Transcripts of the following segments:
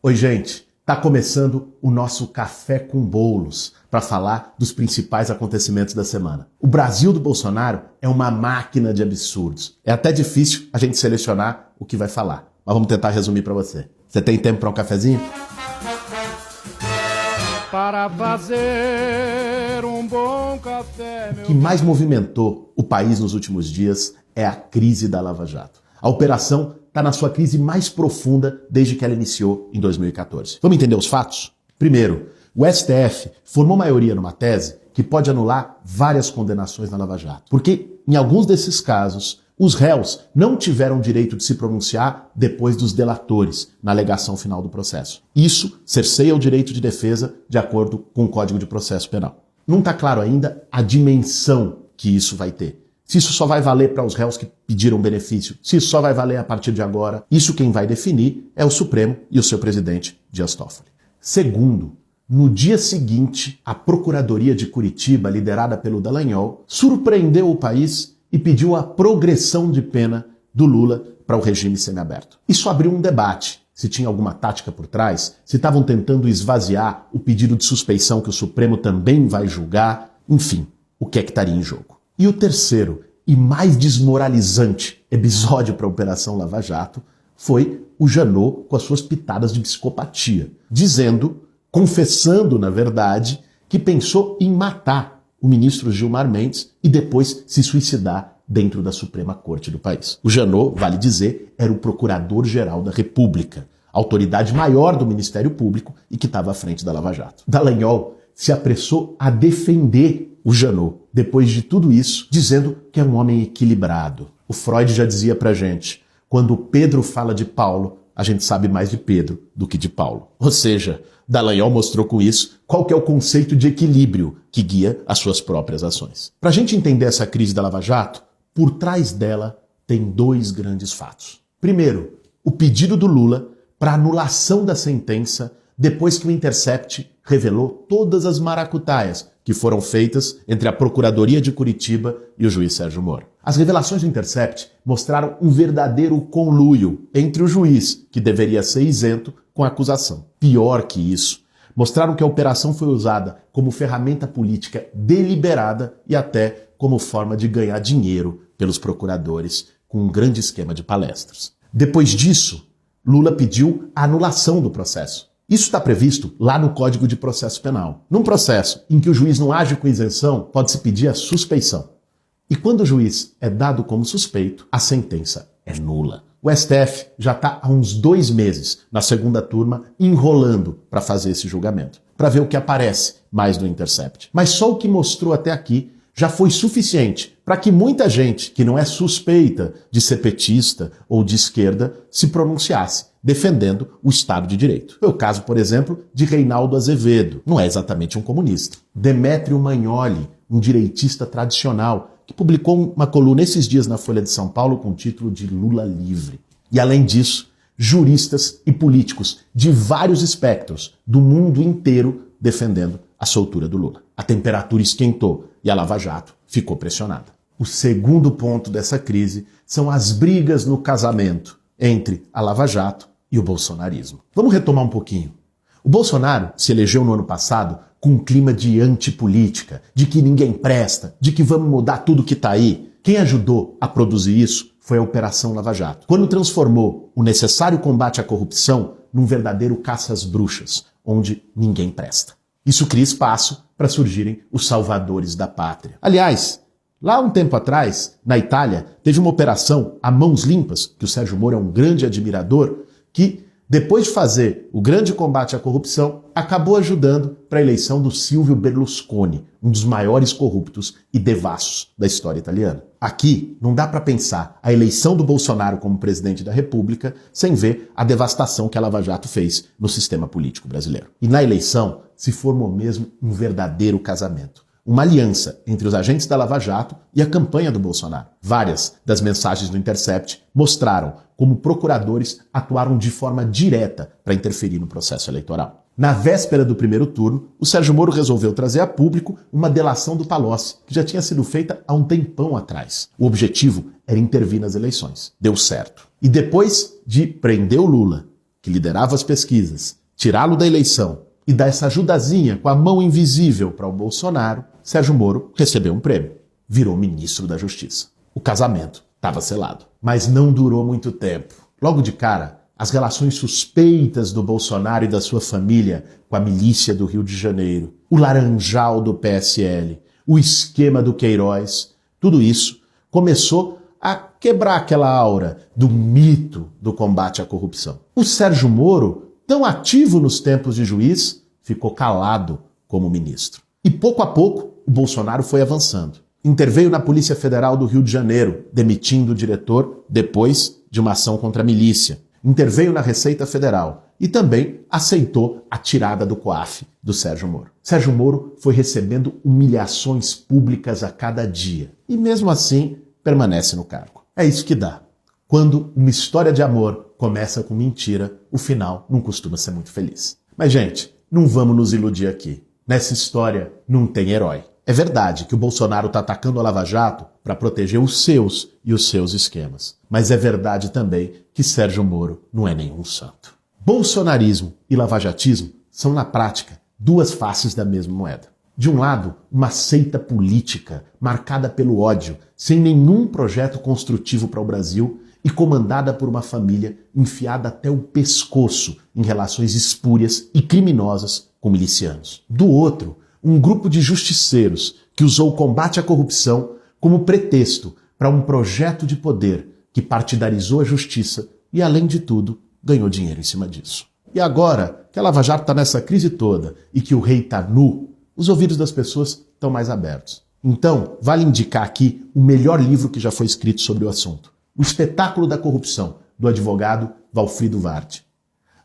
Oi, gente. Tá começando o nosso Café com Bolos para falar dos principais acontecimentos da semana. O Brasil do Bolsonaro é uma máquina de absurdos. É até difícil a gente selecionar o que vai falar, mas vamos tentar resumir para você. Você tem tempo para um cafezinho? Para fazer um bom café, O que mais movimentou o país nos últimos dias é a crise da Lava Jato. A operação está na sua crise mais profunda desde que ela iniciou em 2014. Vamos entender os fatos? Primeiro, o STF formou maioria numa tese que pode anular várias condenações na Lava Jato. Porque, em alguns desses casos, os réus não tiveram direito de se pronunciar depois dos delatores, na alegação final do processo. Isso cerceia o direito de defesa de acordo com o Código de Processo Penal. Não está claro ainda a dimensão que isso vai ter. Se isso só vai valer para os réus que pediram benefício, se isso só vai valer a partir de agora, isso quem vai definir é o Supremo e o seu presidente, Dias Toffoli. Segundo, no dia seguinte, a Procuradoria de Curitiba, liderada pelo Dallagnol, surpreendeu o país e pediu a progressão de pena do Lula para o regime semiaberto. Isso abriu um debate. Se tinha alguma tática por trás, se estavam tentando esvaziar o pedido de suspeição que o Supremo também vai julgar, enfim, o que é que estaria em jogo. E o terceiro e mais desmoralizante episódio para a Operação Lava Jato foi o Janot com as suas pitadas de psicopatia, confessando, na verdade, que pensou em matar o ministro Gilmar Mendes e depois se suicidar dentro da Suprema Corte do país. O Janot, vale dizer, era o Procurador-Geral da República, a autoridade maior do Ministério Público e que estava à frente da Lava Jato. Dallagnol se apressou a defender o Janot, depois de tudo isso, dizendo que é um homem equilibrado. O Freud já dizia pra gente, quando Pedro fala de Paulo, a gente sabe mais de Pedro do que de Paulo. Ou seja, Dallagnol mostrou com isso qual que é o conceito de equilíbrio que guia as suas próprias ações. Pra gente entender essa crise da Lava Jato, por trás dela tem dois grandes fatos. Primeiro, o pedido do Lula para anulação da sentença depois que o Intercept revelou todas as maracutaias que foram feitas entre a Procuradoria de Curitiba e o juiz Sérgio Moro. As revelações do Intercept mostraram um verdadeiro conluio entre o juiz, que deveria ser isento, com a acusação. Pior que isso, mostraram que a operação foi usada como ferramenta política deliberada e até como forma de ganhar dinheiro pelos procuradores com um grande esquema de palestras. Depois disso, Lula pediu a anulação do processo. Isso está previsto lá no Código de Processo Penal. Num processo em que o juiz não age com isenção, pode-se pedir a suspeição. E quando o juiz é dado como suspeito, a sentença é nula. O STF já está há uns 2 meses, na segunda turma, enrolando para fazer esse julgamento, para ver o que aparece mais do Intercept. Mas só o que mostrou até aqui já foi suficiente para que muita gente que não é suspeita de ser petista ou de esquerda se pronunciasse, defendendo o Estado de Direito. Foi o caso, por exemplo, de Reinaldo Azevedo. Não é exatamente um comunista. Demétrio Magnoli, um direitista tradicional, que publicou uma coluna esses dias na Folha de São Paulo com o título de Lula Livre. E além disso, juristas e políticos de vários espectros do mundo inteiro defendendo a soltura do Lula. A temperatura esquentou e a Lava Jato ficou pressionada. O segundo ponto dessa crise são as brigas no casamento entre a Lava Jato e o bolsonarismo. Vamos retomar um pouquinho. O Bolsonaro se elegeu no ano passado com um clima de antipolítica, de que ninguém presta, de que vamos mudar tudo que está aí. Quem ajudou a produzir isso foi a Operação Lava Jato, quando transformou o necessário combate à corrupção num verdadeiro caça às bruxas, onde ninguém presta. Isso cria espaço para surgirem os salvadores da pátria. Aliás, lá um tempo atrás, na Itália, teve uma operação a mãos limpas, que o Sérgio Moro é um grande admirador, que, depois de fazer o grande combate à corrupção, acabou ajudando para a eleição do Silvio Berlusconi, um dos maiores corruptos e devassos da história italiana. Aqui, não dá para pensar a eleição do Bolsonaro como presidente da República sem ver a devastação que a Lava Jato fez no sistema político brasileiro. E na eleição, se formou mesmo um verdadeiro casamento. Uma aliança entre os agentes da Lava Jato e a campanha do Bolsonaro. Várias das mensagens do Intercept mostraram como procuradores atuaram de forma direta para interferir no processo eleitoral. Na véspera do primeiro turno, o Sérgio Moro resolveu trazer a público uma delação do Palocci, que já tinha sido feita há um tempão atrás. O objetivo era intervir nas eleições. Deu certo. E depois de prender o Lula, que liderava as pesquisas, tirá-lo da eleição e dar essa ajudazinha com a mão invisível para o Bolsonaro, Sérgio Moro recebeu um prêmio. Virou ministro da Justiça. O casamento estava selado. Mas não durou muito tempo. Logo de cara, as relações suspeitas do Bolsonaro e da sua família com a milícia do Rio de Janeiro, o laranjal do PSL, o esquema do Queiroz, tudo isso começou a quebrar aquela aura do mito do combate à corrupção. O Sérgio Moro, tão ativo nos tempos de juiz, ficou calado como ministro. E pouco a pouco, o Bolsonaro foi avançando. Interveio na Polícia Federal do Rio de Janeiro, demitindo o diretor depois de uma ação contra a milícia. Interveio na Receita Federal e também aceitou a tirada do COAF do Sérgio Moro. Sérgio Moro foi recebendo humilhações públicas a cada dia e mesmo assim permanece no cargo. É isso que dá. Quando uma história de amor começa com mentira, o final não costuma ser muito feliz. Mas, gente, não vamos nos iludir aqui. Nessa história não tem herói. É verdade que o Bolsonaro está atacando a Lava Jato para proteger os seus e os seus esquemas. Mas é verdade também que Sérgio Moro não é nenhum santo. Bolsonarismo e lavajatismo são, na prática, duas faces da mesma moeda. De um lado, uma seita política marcada pelo ódio, sem nenhum projeto construtivo para o Brasil e comandada por uma família enfiada até o pescoço em relações espúrias e criminosas com milicianos. Do outro, um grupo de justiceiros que usou o combate à corrupção como pretexto para um projeto de poder que partidarizou a justiça e, além de tudo, ganhou dinheiro em cima disso. E agora que a Lava Jato está nessa crise toda e que o rei está nu, os ouvidos das pessoas estão mais abertos. Então, vale indicar aqui o melhor livro que já foi escrito sobre o assunto. O Espetáculo da Corrupção, do advogado Valfrido Vardi.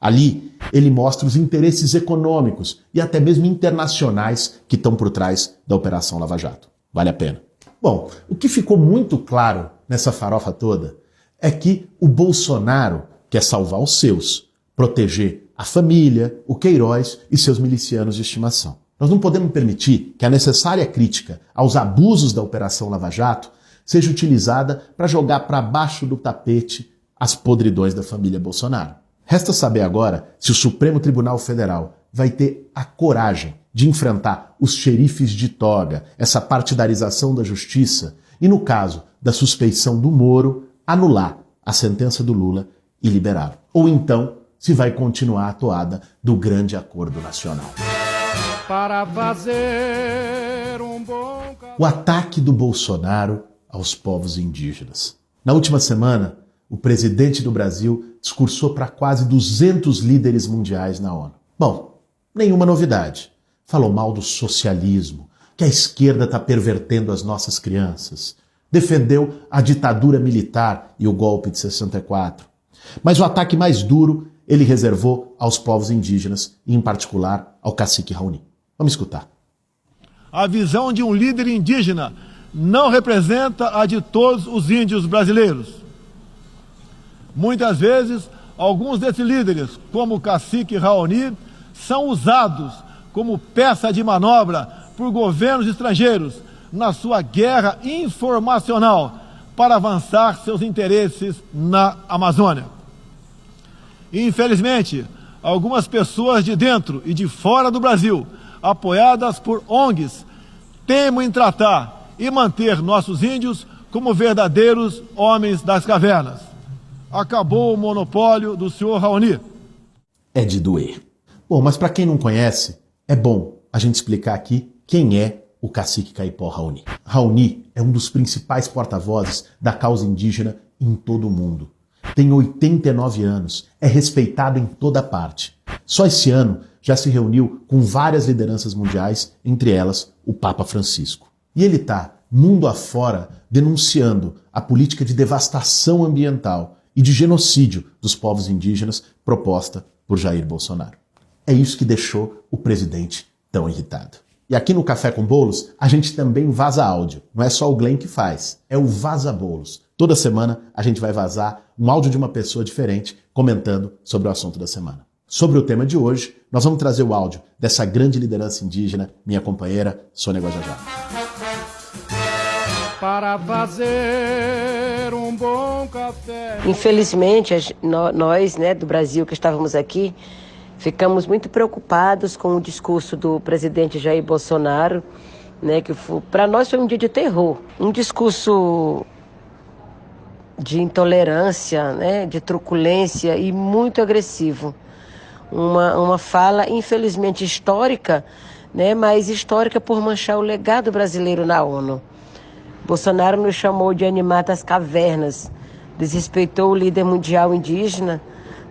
Ali, ele mostra os interesses econômicos e até mesmo internacionais que estão por trás da Operação Lava Jato. Vale a pena. Bom, o que ficou muito claro nessa farofa toda é que o Bolsonaro quer salvar os seus, proteger a família, o Queiroz e seus milicianos de estimação. Nós não podemos permitir que a necessária crítica aos abusos da Operação Lava Jato seja utilizada para jogar para baixo do tapete as podridões da família Bolsonaro. Resta saber agora se o Supremo Tribunal Federal vai ter a coragem de enfrentar os xerifes de toga, essa partidarização da justiça e, no caso da suspeição do Moro, anular a sentença do Lula e liberá-lo. Ou então, se vai continuar a toada do grande acordo nacional. Para fazer um bom café. O ataque do Bolsonaro aos povos indígenas. Na última semana, o presidente do Brasil discursou para quase 200 líderes mundiais na ONU. Bom, nenhuma novidade. Falou mal do socialismo, que a esquerda está pervertendo as nossas crianças. Defendeu a ditadura militar e o golpe de 64. Mas o ataque mais duro ele reservou aos povos indígenas, e em particular ao cacique Raoni. Vamos escutar. A visão de um líder indígena não representa a de todos os índios brasileiros. Muitas vezes, alguns desses líderes, como o cacique Raoni, são usados como peça de manobra por governos estrangeiros na sua guerra informacional para avançar seus interesses na Amazônia. Infelizmente, algumas pessoas de dentro e de fora do Brasil, apoiadas por ONGs, teimam em tratar e manter nossos índios como verdadeiros homens das cavernas. Acabou o monopólio do senhor Raoni. É de doer. Bom, mas para quem não conhece, é bom a gente explicar aqui quem é o cacique Caipó Raoni. Raoni é um dos principais porta-vozes da causa indígena em todo o mundo. Tem 89 anos, é respeitado em toda parte. Só esse ano já se reuniu com várias lideranças mundiais, entre elas o Papa Francisco. E ele está, mundo afora, denunciando a política de devastação ambiental e de genocídio dos povos indígenas proposta por Jair Bolsonaro. É isso que deixou o presidente tão irritado. E aqui no Café com Bolos, a gente também vaza áudio. Não é só o Glenn que faz, é o Vaza Bolos. Toda semana a gente vai vazar um áudio de uma pessoa diferente comentando sobre o assunto da semana. Sobre o tema de hoje, nós vamos trazer o áudio dessa grande liderança indígena, minha companheira Sônia Guajajara. para fazer um bom café. Infelizmente, nós, do Brasil que estávamos aqui, ficamos muito preocupados com o discurso do presidente Jair Bolsonaro, que para nós foi um dia de terror, um discurso de intolerância, de truculência e muito agressivo. Uma fala, infelizmente, histórica, mas histórica por manchar o legado brasileiro na ONU. Bolsonaro nos chamou de animatas cavernas, desrespeitou o líder mundial indígena,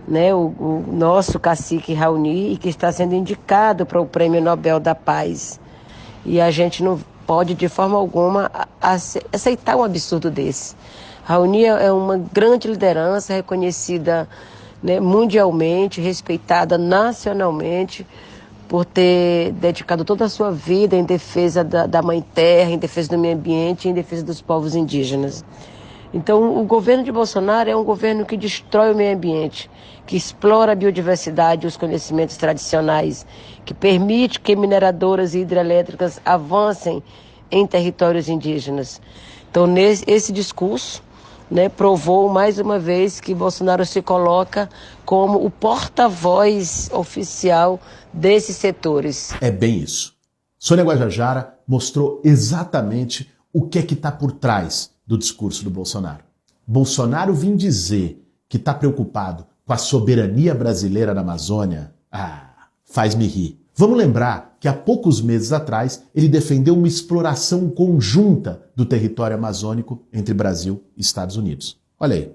o nosso cacique Raoni, e que está sendo indicado para o Prêmio Nobel da Paz. E a gente não pode, de forma alguma, aceitar um absurdo desse. Raoni é uma grande liderança, reconhecida mundialmente, respeitada nacionalmente, por ter dedicado toda a sua vida em defesa da Mãe Terra, em defesa do meio ambiente, em defesa dos povos indígenas. Então, o governo de Bolsonaro é um governo que destrói o meio ambiente, que explora a biodiversidade e os conhecimentos tradicionais, que permite que mineradoras e hidrelétricas avancem em territórios indígenas. Então, esse discurso provou mais uma vez que Bolsonaro se coloca como o porta-voz oficial desses setores. É bem isso. Sônia Guajajara mostrou exatamente o que é que está por trás do discurso do Bolsonaro. Bolsonaro vem dizer que está preocupado com a soberania brasileira na Amazônia. Faz-me rir. Vamos lembrar que há poucos meses atrás ele defendeu uma exploração conjunta do território amazônico entre Brasil e Estados Unidos. Olha aí.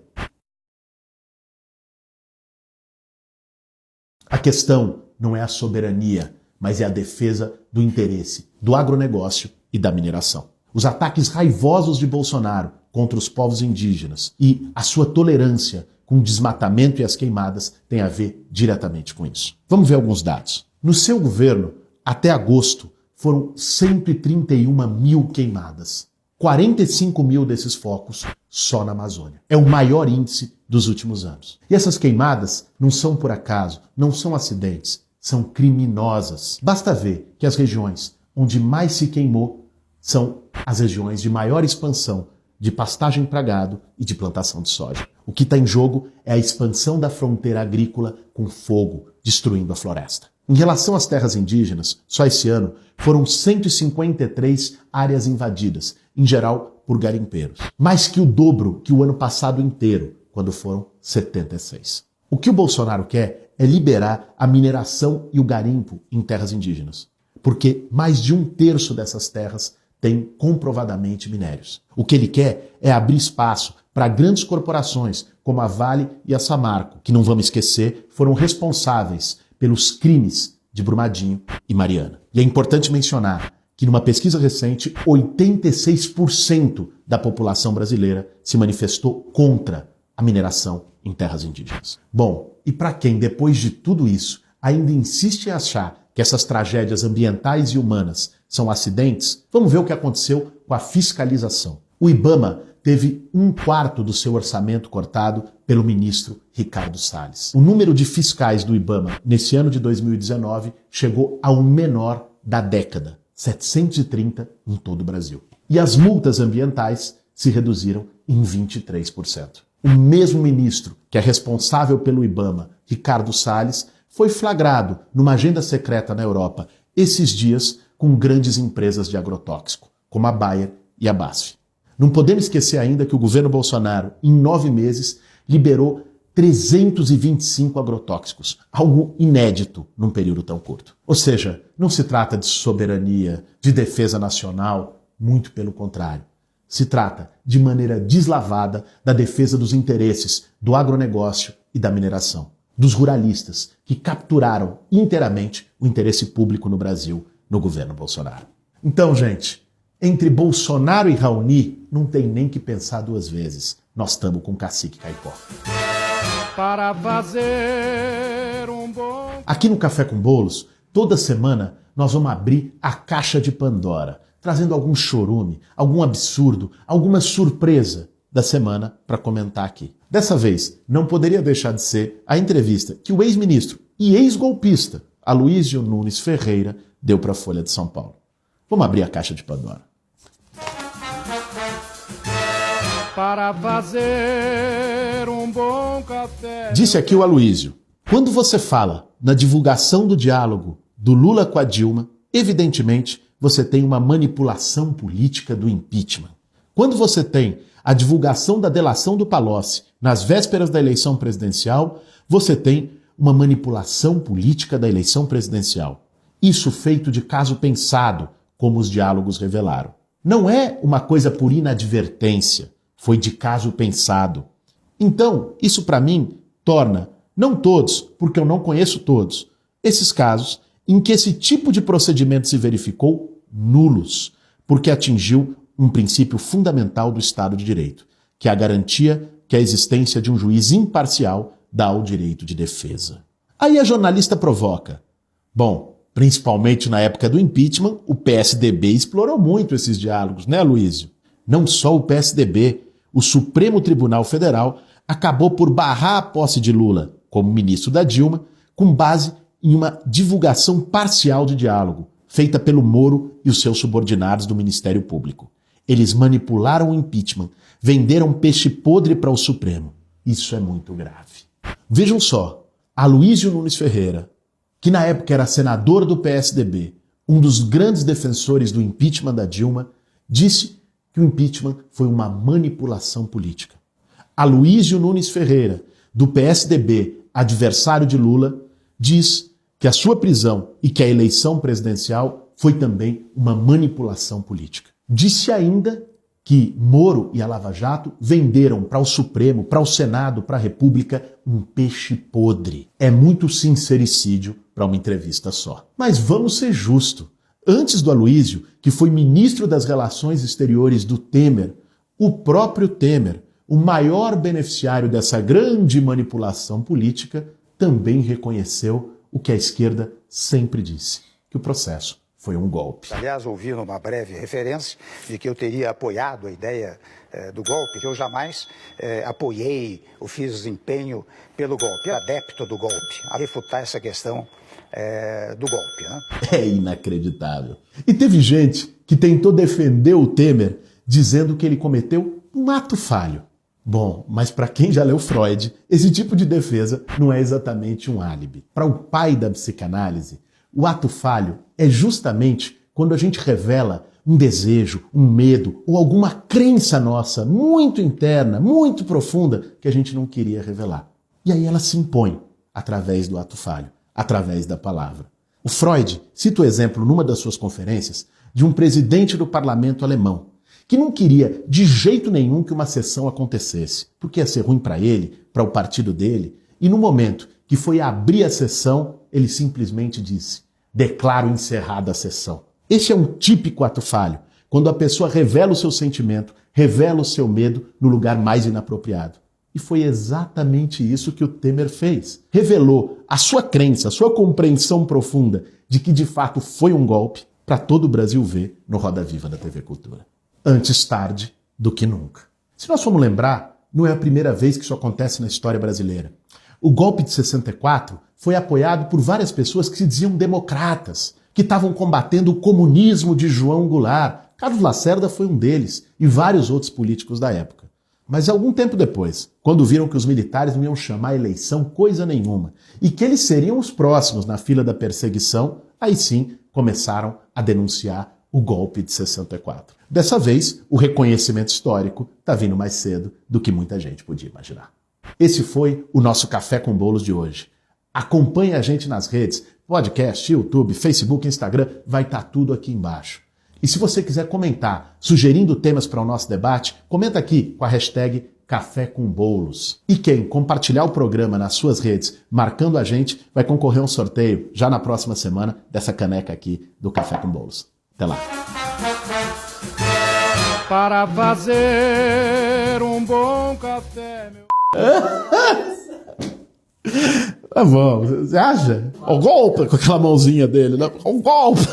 A questão não é a soberania, mas é a defesa do interesse do agronegócio e da mineração. Os ataques raivosos de Bolsonaro contra os povos indígenas e a sua tolerância com o desmatamento e as queimadas têm a ver diretamente com isso. Vamos ver alguns dados. No seu governo, até agosto, foram 131 mil queimadas. 45 mil desses focos só na Amazônia. É o maior índice dos últimos anos. E essas queimadas não são por acaso, não são acidentes, são criminosas. Basta ver que as regiões onde mais se queimou são as regiões de maior expansão de pastagem para gado e de plantação de soja. O que está em jogo é a expansão da fronteira agrícola com fogo, destruindo a floresta. Em relação às terras indígenas, só esse ano foram 153 áreas invadidas, em geral por garimpeiros. Mais que o dobro que o ano passado inteiro, quando foram 76. O que o Bolsonaro quer é liberar a mineração e o garimpo em terras indígenas, porque mais de 1/3 dessas terras tem comprovadamente minérios. O que ele quer é abrir espaço para grandes corporações como a Vale e a Samarco, que não vamos esquecer, foram responsáveis pelos crimes de Brumadinho e Mariana. E é importante mencionar que numa pesquisa recente, 86% da população brasileira se manifestou contra a mineração em terras indígenas. Bom, e para quem, depois de tudo isso, ainda insiste em achar que essas tragédias ambientais e humanas são acidentes, vamos ver o que aconteceu com a fiscalização. O IBAMA teve 1/4 do seu orçamento cortado pelo ministro Ricardo Salles. O número de fiscais do IBAMA nesse ano de 2019 chegou ao menor da década, 730 em todo o Brasil. E as multas ambientais se reduziram em 23%. O mesmo ministro que é responsável pelo IBAMA, Ricardo Salles, foi flagrado numa agenda secreta na Europa esses dias com grandes empresas de agrotóxico, como a Bayer e a BASF. Não podemos esquecer ainda que o governo Bolsonaro, em 9 meses, liberou 325 agrotóxicos, algo inédito num período tão curto. Ou seja, não se trata de soberania, de defesa nacional, muito pelo contrário. Se trata, de maneira deslavada, da defesa dos interesses do agronegócio e da mineração, dos ruralistas que capturaram inteiramente o interesse público no Brasil no governo Bolsonaro. Então, gente, entre Bolsonaro e Raoni, não tem nem que pensar 2 vezes. Nós estamos com Cacique Caicó. Para fazer um bom... Aqui no Café com Bolos, toda semana nós vamos abrir a caixa de Pandora, trazendo algum chorume, algum absurdo, alguma surpresa da semana para comentar aqui. Dessa vez, não poderia deixar de ser a entrevista que o ex-ministro e ex-golpista Aloysio Nunes Ferreira deu para a Folha de São Paulo. Vamos abrir a caixa de Pandora. para fazer um bom café. Disse aqui o Aloysio: quando você fala na divulgação do diálogo do Lula com a Dilma, evidentemente você tem uma manipulação política do impeachment. Quando você tem a divulgação da delação do Palocci nas vésperas da eleição presidencial, você tem uma manipulação política da eleição presidencial. Isso feito de caso pensado, como os diálogos revelaram. Não é uma coisa por inadvertência, foi de caso pensado. Então, isso para mim torna, não todos, porque eu não conheço todos, esses casos em que esse tipo de procedimento se verificou nulos, porque atingiu um princípio fundamental do Estado de Direito, que é a garantia que a existência de um juiz imparcial dá o direito de defesa. Aí a jornalista provoca: bom, principalmente na época do impeachment, o PSDB explorou muito esses diálogos, né, Aloysio? Não só o PSDB, o Supremo Tribunal Federal acabou por barrar a posse de Lula como ministro da Dilma, com base em uma divulgação parcial de diálogo, feita pelo Moro e os seus subordinados do Ministério Público. Eles manipularam o impeachment, venderam peixe podre para o Supremo. Isso é muito grave. Vejam só, Aloysio Nunes Ferreira, que na época era senador do PSDB, um dos grandes defensores do impeachment da Dilma, disse que o impeachment foi uma manipulação política. Aloysio Nunes Ferreira, do PSDB, adversário de Lula, diz que a sua prisão e que a eleição presidencial foi também uma manipulação política. Disse ainda que Moro e a Lava Jato venderam para o Supremo, para o Senado, para a República, um peixe podre. É muito sincericídio para uma entrevista só. Mas vamos ser justos. Antes do Aloysio, que foi ministro das Relações Exteriores do Temer, o próprio Temer, o maior beneficiário dessa grande manipulação política, também reconheceu o que a esquerda sempre disse, que o processo foi um golpe. Aliás, ouvi numa breve referência de que eu teria apoiado a ideia do golpe, que eu jamais apoiei ou fiz empenho pelo golpe. Eu adepto do golpe, a refutar essa questão do golpe. Né? É inacreditável. E teve gente que tentou defender o Temer dizendo que ele cometeu um ato falho. Bom, mas para quem já leu Freud, esse tipo de defesa não é exatamente um álibi. Para o pai da psicanálise, o ato falho é justamente quando a gente revela um desejo, um medo ou alguma crença nossa muito interna, muito profunda, que a gente não queria revelar. E aí ela se impõe através do ato falho, através da palavra. O Freud cita o exemplo numa das suas conferências de um presidente do parlamento alemão que não queria de jeito nenhum que uma sessão acontecesse, porque ia ser ruim para ele, para o partido dele, e no momento que foi abrir a sessão, ele simplesmente disse: declaro encerrada a sessão. Esse é um típico ato falho, quando a pessoa revela o seu sentimento, revela o seu medo no lugar mais inapropriado. E foi exatamente isso que o Temer fez. Revelou a sua crença, a sua compreensão profunda de que de fato foi um golpe para todo o Brasil ver no Roda Viva da TV Cultura. Antes tarde do que nunca. Se nós formos lembrar, não é a primeira vez que isso acontece na história brasileira. O golpe de 64 foi apoiado por várias pessoas que se diziam democratas, que estavam combatendo o comunismo de João Goulart. Carlos Lacerda foi um deles e vários outros políticos da época. Mas algum tempo depois, quando viram que os militares não iam chamar a eleição coisa nenhuma e que eles seriam os próximos na fila da perseguição, aí sim começaram a denunciar o golpe de 64. Dessa vez, o reconhecimento histórico está vindo mais cedo do que muita gente podia imaginar. Esse foi o nosso Café com Bolos de hoje. Acompanhe a gente nas redes, podcast, YouTube, Facebook, Instagram, vai estar tudo aqui embaixo. E se você quiser comentar, sugerindo temas para o nosso debate, comenta aqui com a hashtag Café com Bolos. E quem compartilhar o programa nas suas redes, marcando a gente, vai concorrer a um sorteio já na próxima semana dessa caneca aqui do Café com Bolos. Até lá. Para fazer um bom café, meu... Tá bom, você acha? O golpe com aquela mãozinha dele, né? O golpe!